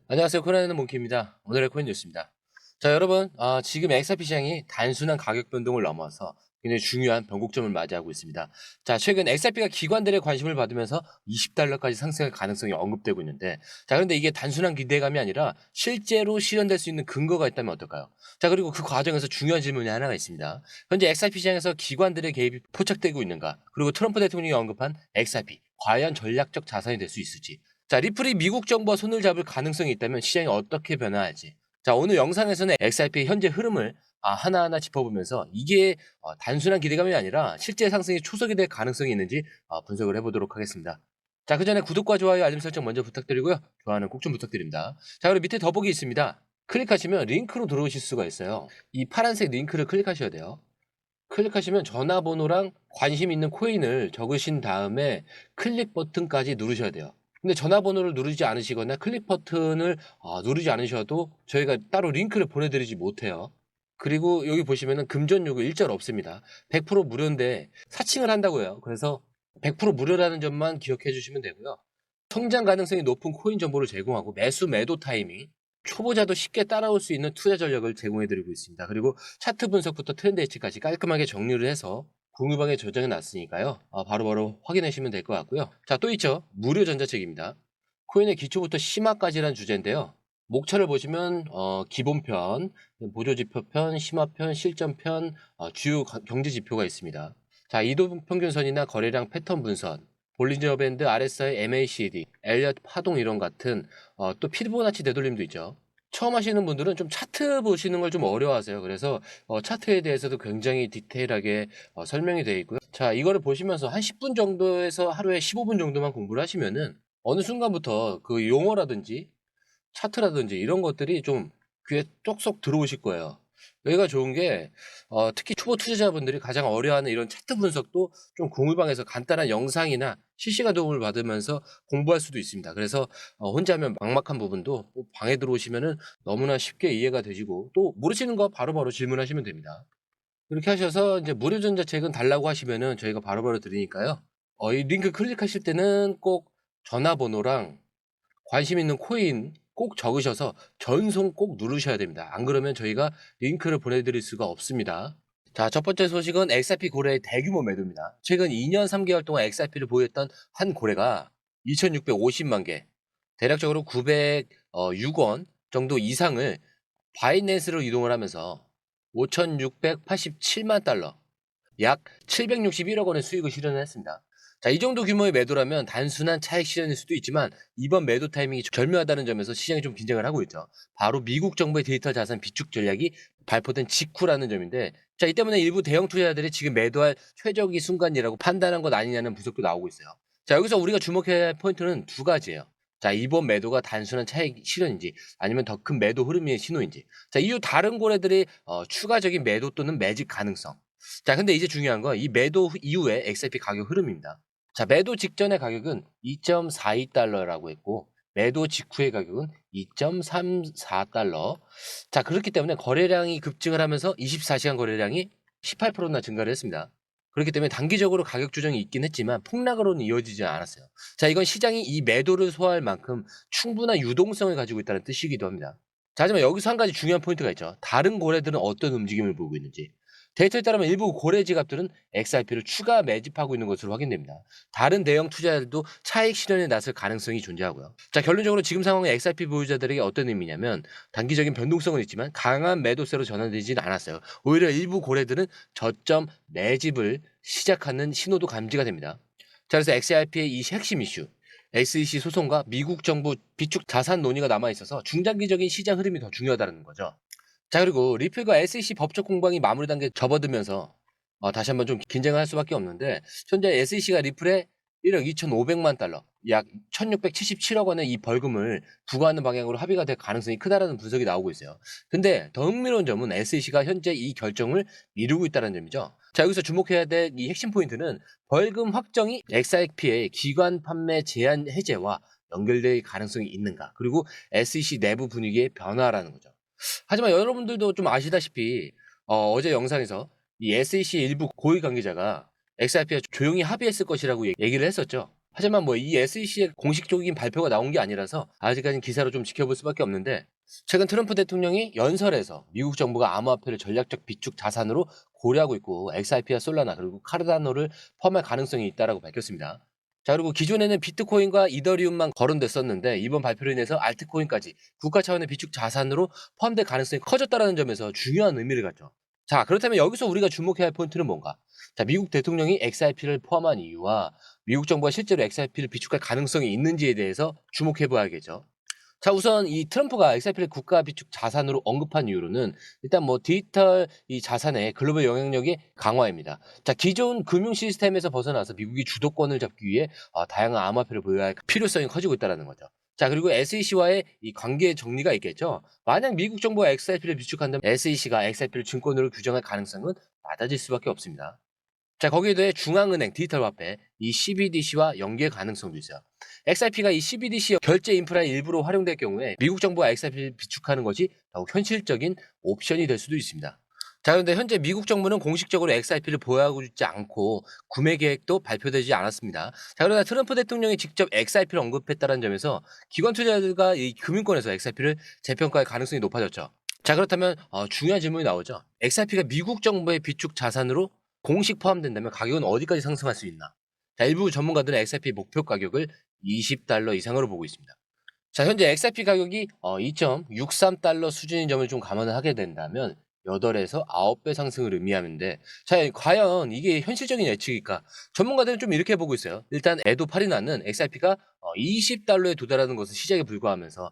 안녕하세요. 코난의 몽키입니다. 오늘의 코인 뉴스입니다. 자, 여러분, 지금 XRP 시장이 단순한 가격 변동을 넘어서 굉장히 중요한 변곡점을 맞이하고 있습니다. 자, 최근 XRP가 기관들의 관심을 받으면서 $20까지 상승할 가능성이 언급되고 있는데, 자, 그런데 이게 단순한 기대감이 아니라 실제로 실현될 수 있는 근거가 있다면 어떨까요? 자, 그리고 그 과정에서 중요한 질문이 하나가 있습니다. 현재 XRP 시장에서 기관들의 개입이 포착되고 있는가? 그리고 트럼프 대통령이 언급한 XRP, 과연 전략적 자산이 될 수 있을지. 자, 리플이 미국 정부와 손을 잡을 가능성이 있다면 시장이 어떻게 변화할지. 자, 오늘 영상에서는 XRP의 현재 흐름을 하나하나 짚어보면서 이게 단순한 기대감이 아니라 실제 상승이 초석이 될 가능성이 있는지 분석을 해보도록 하겠습니다. 자, 그 전에 구독과 좋아요, 알림 설정 먼저 부탁드리고요. 좋아요는 꼭 좀 부탁드립니다. 자, 그리고 밑에 더보기 있습니다. 클릭하시면 링크로 들어오실 수가 있어요. 이 파란색 링크를 클릭하셔야 돼요. 클릭하시면 전화번호랑 관심 있는 코인을 적으신 다음에 클릭 버튼까지 누르셔야 돼요. 근데 전화번호를 누르지 않으시거나 클릭 버튼을 누르지 않으셔도 저희가 따로 링크를 보내드리지 못해요. 그리고 여기 보시면은 금전 요구 일절 없습니다. 100% 무료인데 사칭을 한다고 해요. 그래서 100% 무료라는 점만 기억해 주시면 되고요. 성장 가능성이 높은 코인 정보를 제공하고 매수 매도 타이밍, 초보자도 쉽게 따라올 수 있는 투자 전략을 제공해 드리고 있습니다. 그리고 차트 분석부터 트렌드 예측까지 깔끔하게 정리를 해서 공유방에 저장해 놨으니까요. 바로바로 확인하시면 될 것 같고요. 자, 또 있죠. 무료 전자책입니다. 코인의 기초부터 심화까지라는 주제인데요. 목차를 보시면 기본편, 보조지표편, 심화편, 실전편, 주요 경제지표가 있습니다. 자, 이동평균선이나 거래량 패턴 분선, 볼린저 밴드, RSI, MACD, 엘리엇 파동 이론 같은 또 피보나치 되돌림도 있죠. 처음 하시는 분들은 좀 차트 보시는 걸 좀 어려워하세요. 그래서 차트에 대해서도 굉장히 디테일하게 설명이 되어 있고요. 자, 이거를 보시면서 한 10분 정도에서 하루에 15분 정도만 공부를 하시면은 어느 순간부터 그 용어라든지 차트라든지 이런 것들이 좀 귀에 쏙쏙 들어오실 거예요. 여기가 좋은 게 특히 초보 투자자분들이 가장 어려워하는 이런 차트 분석도 좀 공유방에서 간단한 영상이나 실시간 도움을 받으면서 공부할 수도 있습니다. 그래서 혼자 하면 막막한 부분도 방에 들어오시면은 너무나 쉽게 이해가 되시고 또 모르시는 거 바로바로 질문하시면 됩니다. 그렇게 하셔서 이제 무료 전자책은 달라고 하시면은 저희가 바로바로 드리니까요. 이 링크 클릭하실 때는 꼭 전화번호랑 관심 있는 코인 꼭 적으셔서 전송 꼭 누르셔야 됩니다. 안 그러면 저희가 링크를 보내드릴 수가 없습니다. 자, 첫 번째 소식은 XRP 고래의 대규모 매도입니다. 최근 2년 3개월 동안 XRP를 보유했던 한 고래가 2,650만 개, 대략적으로 906원 정도 이상을 바이낸스로 이동을 하면서 5,687만 달러, 약 761억 원의 수익을 실현했습니다. 자, 이 정도 규모의 매도라면 단순한 차익 실현일 수도 있지만 이번 매도 타이밍이 절묘하다는 점에서 시장이 좀 긴장을 하고 있죠. 바로 미국 정부의 디지털 자산 비축 전략이 발표된 직후라는 점인데, 자, 이 때문에 일부 대형 투자자들이 지금 매도할 최적의 순간이라고 판단한 것 아니냐는 분석도 나오고 있어요. 자, 여기서 우리가 주목해야 할 포인트는 두 가지예요. 자, 이번 매도가 단순한 차익 실현인지 아니면 더 큰 매도 흐름의 신호인지. 자, 이후 다른 고래들의 추가적인 매도 또는 매집 가능성. 자, 근데 이제 중요한 건 이 매도 이후의 XRP 가격 흐름입니다. 자, 매도 직전의 가격은 2.42달러라고 했고 매도 직후의 가격은 2.34달러. 자, 그렇기 때문에 거래량이 급증을 하면서 24시간 거래량이 18%나 증가를 했습니다. 그렇기 때문에 단기적으로 가격 조정이 있긴 했지만 폭락으로는 이어지지 않았어요. 자, 이건 시장이 이 매도를 소화할 만큼 충분한 유동성을 가지고 있다는 뜻이기도 합니다. 자, 하지만 여기서 한 가지 중요한 포인트가 있죠. 다른 고래들은 어떤 움직임을 보이고 있는지. 데이터에 따르면 일부 고래 지갑들은 XRP를 추가 매집하고 있는 것으로 확인됩니다. 다른 대형 투자자들도 차익 실현에 나설 가능성이 존재하고요. 자, 결론적으로 지금 상황은 XRP 보유자들에게 어떤 의미냐면 단기적인 변동성은 있지만 강한 매도세로 전환되지는 않았어요. 오히려 일부 고래들은 저점 매집을 시작하는 신호도 감지가 됩니다. 자, 그래서 XRP의 이 핵심 이슈, SEC 소송과 미국 정부 비축 자산 논의가 남아 있어서 중장기적인 시장 흐름이 더 중요하다는 거죠. 자, 그리고 리플과 SEC 법적 공방이 마무리 단계에 접어들면서 다시 한번 좀 긴장을 할 수밖에 없는데 현재 SEC가 리플에 1억 2,500만 달러, 약 1,677억 원의 이 벌금을 부과하는 방향으로 합의가 될 가능성이 크다라는 분석이 나오고 있어요. 근데 더 흥미로운 점은 SEC가 현재 이 결정을 미루고 있다는 점이죠. 자, 여기서 주목해야 될 이 핵심 포인트는 벌금 확정이 XRP의 기관 판매 제한 해제와 연결될 가능성이 있는가, 그리고 SEC 내부 분위기의 변화라는 거죠. 하지만 여러분들도 좀 아시다시피 어제 영상에서 이 SEC 일부 고위 관계자가 XRP와 조용히 합의했을 것이라고 얘기를 했었죠. 하지만 뭐 이 SEC의 공식적인 발표가 나온 게 아니라서 아직까지는 기사로 좀 지켜볼 수밖에 없는데, 최근 트럼프 대통령이 연설에서 미국 정부가 암호화폐를 전략적 비축 자산으로 고려하고 있고 XRP와 솔라나 그리고 카르다노를 포함할 가능성이 있다라고 밝혔습니다. 자, 그리고 기존에는 비트코인과 이더리움만 거론됐었는데 이번 발표로 인해서 알트코인까지 국가 차원의 비축 자산으로 포함될 가능성이 커졌다는 점에서 중요한 의미를 갖죠. 자, 그렇다면 여기서 우리가 주목해야 할 포인트는 뭔가? 자, 미국 대통령이 XRP를 포함한 이유와 미국 정부가 실제로 XRP를 비축할 가능성이 있는지에 대해서 주목해 봐야겠죠. 자, 우선 이 트럼프가 XRP를 국가 비축 자산으로 언급한 이유로는 일단 뭐 디지털 이 자산의 글로벌 영향력의 강화입니다. 자, 기존 금융 시스템에서 벗어나서 미국이 주도권을 잡기 위해 다양한 암호화폐를 보유할 필요성이 커지고 있다는 거죠. 자, 그리고 SEC와의 이 관계 정리가 있겠죠. 만약 미국 정부가 XRP를 비축한다면 SEC가 XRP를 증권으로 규정할 가능성은 낮아질 수밖에 없습니다. 자, 거기에 더해 중앙은행 디지털 화폐 이 CBDC와 연계 가능성도 있어요. XRP가 이 CBDC 결제 인프라의 일부로 활용될 경우에 미국 정부가 XRP를 비축하는 것이 더욱 현실적인 옵션이 될 수도 있습니다. 자, 그런데 현재 미국 정부는 공식적으로 XRP를 보유하고 있지 않고 구매 계획도 발표되지 않았습니다. 자, 그러나 트럼프 대통령이 직접 XRP를 언급했다는 점에서 기관 투자자들과 이 금융권에서 XRP를 재평가할 가능성이 높아졌죠. 자, 그렇다면 중요한 질문이 나오죠. XRP가 미국 정부의 비축 자산으로 공식 포함된다면 가격은 어디까지 상승할 수 있나? 자, 일부 전문가들은 XRP 목표 가격을 $20 이상으로 보고 있습니다. 자, 현재 XRP 가격이 2.63달러 수준인 점을 좀 감안을 하게 된다면 8에서 9배 상승을 의미하는데, 자, 과연 이게 현실적인 예측일까? 전문가들은 좀 이렇게 보고 있어요. 일단 에도 팔이 나는 XRP가 $20에 도달하는 것은 시작에 불과하면서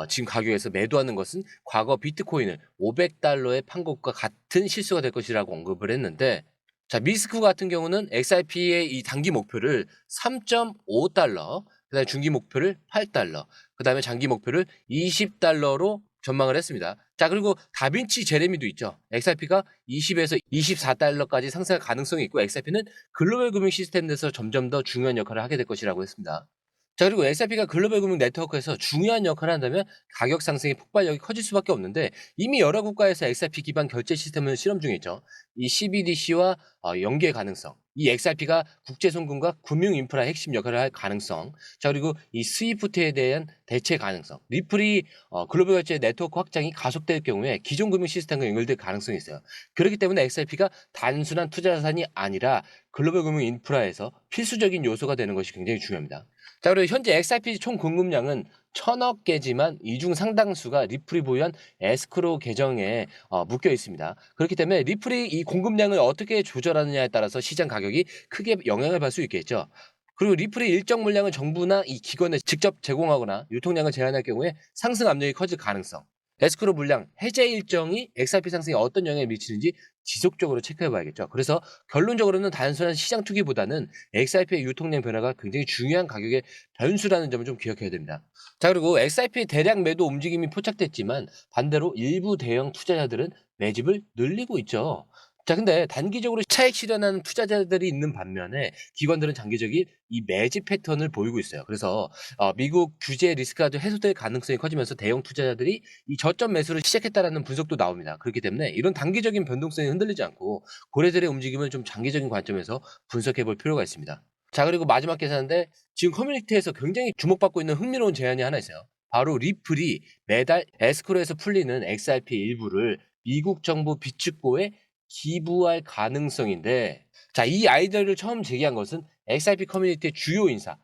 지금 가격에서 매도하는 것은 과거 비트코인을 $500에 판 것과 같은 실수가 될 것이라고 언급을 했는데, 자, 미스크 같은 경우는 XRP의 이 단기 목표를 $3.5, 그다음에 중기 목표를 $8, 그다음에 장기 목표를 $20로 전망을 했습니다. 자, 그리고 다빈치 제레미도 있죠. XRP가 20에서 $24까지 상승할 가능성이 있고 XRP는 글로벌 금융 시스템 내에서 점점 더 중요한 역할을 하게 될 것이라고 했습니다. 자, 그리고 XRP가 글로벌 금융 네트워크에서 중요한 역할을 한다면 가격 상승의 폭발력이 커질 수밖에 없는데, 이미 여러 국가에서 XRP 기반 결제 시스템을 실험 중에 있죠. 이 CBDC와 연계 가능성, 이 XRP가 국제 송금과 금융 인프라 핵심 역할을 할 가능성, 자, 그리고 이 스위프트에 대한 대체 가능성, 리플이 글로벌 결제 네트워크 확장이 가속될 경우에 기존 금융 시스템과 연결될 가능성이 있어요. 그렇기 때문에 XRP가 단순한 투자 자산이 아니라 글로벌 금융 인프라에서 필수적인 요소가 되는 것이 굉장히 중요합니다. 자, 그리고 현재 XRP 총 공급량은 1000억 개지만 이 중 상당수가 리플이 보유한 에스크로 계정에 묶여 있습니다. 그렇기 때문에 리플이 이 공급량을 어떻게 조절하느냐에 따라서 시장 가격이 크게 영향을 받을 수 있겠죠. 그리고 리플의 일정 물량을 정부나 이 기관에 직접 제공하거나 유통량을 제한할 경우에 상승 압력이 커질 가능성, 에스크로 물량 해제 일정이 XRP 상승에 어떤 영향을 미치는지 지속적으로 체크해 봐야겠죠. 그래서 결론적으로는 단순한 시장 투기보다는 XRP의 유통량 변화가 굉장히 중요한 가격의 변수라는 점을 좀 기억해야 됩니다. 자, 그리고 XRP 대량 매도 움직임이 포착됐지만 반대로 일부 대형 투자자들은 매집을 늘리고 있죠. 자, 근데 단기적으로 차익 실현하는 투자자들이 있는 반면에 기관들은 장기적인 이 매집 패턴을 보이고 있어요. 그래서 미국 규제 리스크가 좀 해소될 가능성이 커지면서 대형 투자자들이 이 저점 매수를 시작했다라는 분석도 나옵니다. 그렇기 때문에 이런 단기적인 변동성이 흔들리지 않고 고래들의 움직임을 좀 장기적인 관점에서 분석해 볼 필요가 있습니다. 자, 그리고 마지막 계산인데 지금 커뮤니티에서 굉장히 주목받고 있는 흥미로운 제안이 하나 있어요. 바로 리플이 매달 에스크로에서 풀리는 XRP 일부를 미국 정부 비축고에 기부할 가능성인데, 자, 이 아이디어를 처음 제기한 것은 XRP 커뮤니티의 주요 인사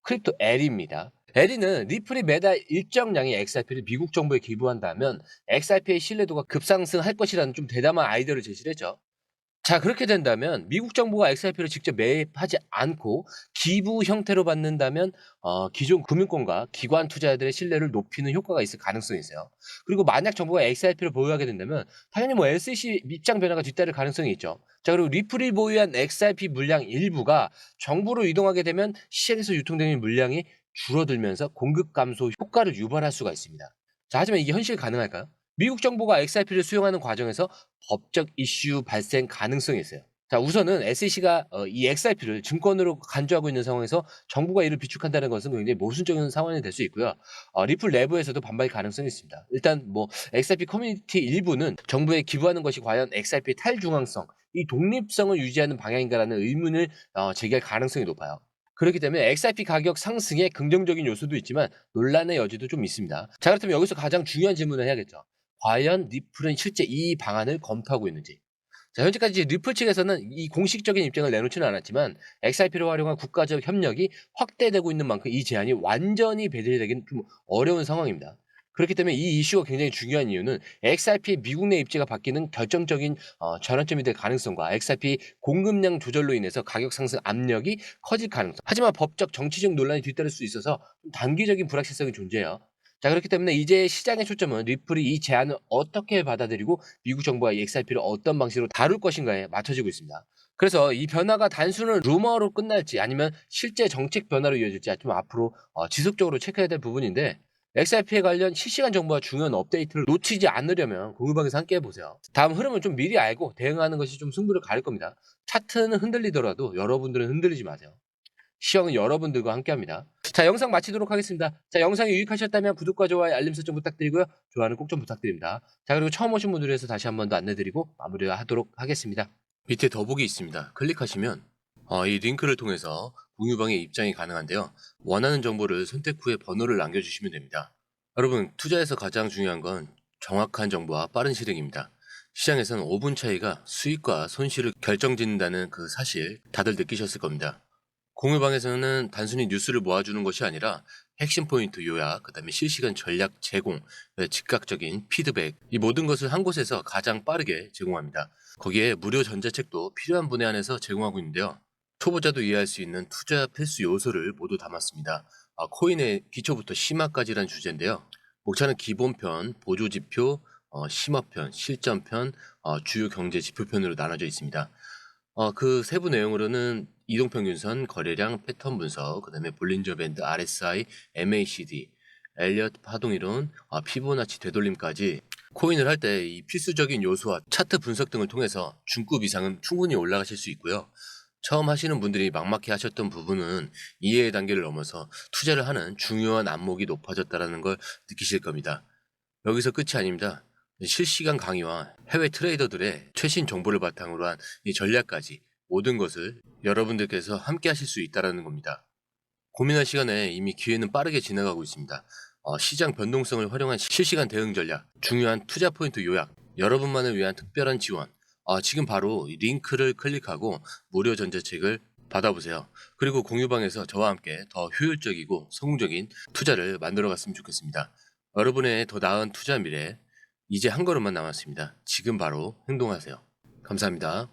크립토 에리입니다. 에리는 리플이 매달 일정량의 XRP를 미국 정부에 기부한다면 XRP의 신뢰도가 급상승할 것이라는 좀 대담한 아이디어를 제시를 했죠. 자, 그렇게 된다면 미국 정부가 XRP를 직접 매입하지 않고 기부 형태로 받는다면 기존 금융권과 기관 투자자들의 신뢰를 높이는 효과가 있을 가능성이 있어요. 그리고 만약 정부가 XRP를 보유하게 된다면 당연히 뭐 SEC 입장 변화가 뒤따를 가능성이 있죠. 자, 그리고 리플이 보유한 XRP 물량 일부가 정부로 이동하게 되면 시장에서 유통되는 물량이 줄어들면서 공급 감소 효과를 유발할 수가 있습니다. 자, 하지만 이게 현실 가능할까요? 미국 정부가 XRP를 수용하는 과정에서 법적 이슈 발생 가능성이 있어요. 자, 우선은 SEC가 이 XRP를 증권으로 간주하고 있는 상황에서 정부가 이를 비축한다는 것은 굉장히 모순적인 상황이 될 수 있고요. 리플 내부에서도 반발 가능성이 있습니다. 일단 뭐 XRP 커뮤니티 일부는 정부에 기부하는 것이 과연 XRP의 탈중앙성, 이 독립성을 유지하는 방향인가라는 의문을 제기할 가능성이 높아요. 그렇기 때문에 XRP 가격 상승에 긍정적인 요소도 있지만 논란의 여지도 좀 있습니다. 자, 그렇다면 여기서 가장 중요한 질문을 해야겠죠. 과연 리플은 실제 이 방안을 검토하고 있는지. 자, 현재까지 리플 측에서는 이 공식적인 입장을 내놓지는 않았지만 XRP를 활용한 국가적 협력이 확대되고 있는 만큼 이 제한이 완전히 배제되기는 좀 어려운 상황입니다. 그렇기 때문에 이 이슈가 굉장히 중요한 이유는 XRP의 미국 내 입지가 바뀌는 결정적인 전환점이 될 가능성과 XRP 공급량 조절로 인해서 가격 상승 압력이 커질 가능성. 하지만 법적 정치적 논란이 뒤따를 수 있어서 좀 단기적인 불확실성이 존재해요. 자, 그렇기 때문에 이제 시장의 초점은 리플이 이 제안을 어떻게 받아들이고 미국 정부가 이 XRP를 어떤 방식으로 다룰 것인가에 맞춰지고 있습니다. 그래서 이 변화가 단순한 루머로 끝날지 아니면 실제 정책 변화로 이어질지 좀 앞으로 지속적으로 체크해야 될 부분인데, XRP에 관련 실시간 정보와 중요한 업데이트를 놓치지 않으려면 공유방에서 함께 해보세요. 다음 흐름을 좀 미리 알고 대응하는 것이 좀 승부를 가릴 겁니다. 차트는 흔들리더라도 여러분들은 흔들리지 마세요. 시황은 여러분들과 함께합니다. 자, 영상 마치도록 하겠습니다. 자, 영상이 유익하셨다면 구독과 좋아요, 알림 설정 부탁드리고요. 좋아요는 꼭 좀 부탁드립니다. 자, 그리고 처음 오신 분들을 위해서 다시 한 번 더 안내드리고 마무리하도록 하겠습니다. 밑에 더보기 있습니다. 클릭하시면 이 링크를 통해서 공유방에 입장이 가능한데요. 원하는 정보를 선택 후에 번호를 남겨주시면 됩니다. 여러분, 투자에서 가장 중요한 건 정확한 정보와 빠른 실행입니다. 시장에서는 5분 차이가 수익과 손실을 결정짓는다는 그 사실 다들 느끼셨을 겁니다. 공유방에서는 단순히 뉴스를 모아주는 것이 아니라 핵심 포인트 요약, 그다음에 실시간 전략 제공, 즉각적인 피드백, 이 모든 것을 한 곳에서 가장 빠르게 제공합니다. 거기에 무료 전자책도 필요한 분에 한해서 제공하고 있는데요. 초보자도 이해할 수 있는 투자 필수 요소를 모두 담았습니다. 코인의 기초부터 심화까지란 주제인데요. 목차는 기본편, 보조지표, 심화편, 실전편, 주요 경제 지표편으로 나눠져 있습니다. 그 세부 내용으로는 이동평균선, 거래량, 패턴 분석, 그다음에 볼린저 밴드, RSI, MACD, 엘리엇 파동이론, 피보나치 되돌림까지 코인을 할 때 이 필수적인 요소와 차트 분석 등을 통해서 중급 이상은 충분히 올라가실 수 있고요. 처음 하시는 분들이 막막해 하셨던 부분은 이해의 단계를 넘어서 투자를 하는 중요한 안목이 높아졌다는 걸 느끼실 겁니다. 여기서 끝이 아닙니다. 실시간 강의와 해외 트레이더들의 최신 정보를 바탕으로 한 이 전략까지 모든 것을 여러분들께서 함께 하실 수 있다는 겁니다. 고민할 시간에 이미 기회는 빠르게 지나가고 있습니다. 시장 변동성을 활용한 실시간 대응 전략, 중요한 투자 포인트 요약, 여러분만을 위한 특별한 지원. 지금 바로 이 링크를 클릭하고 무료 전자책을 받아보세요. 그리고 공유방에서 저와 함께 더 효율적이고 성공적인 투자를 만들어 갔으면 좋겠습니다. 여러분의 더 나은 투자 미래, 이제 한 걸음만 남았습니다. 지금 바로 행동하세요. 감사합니다.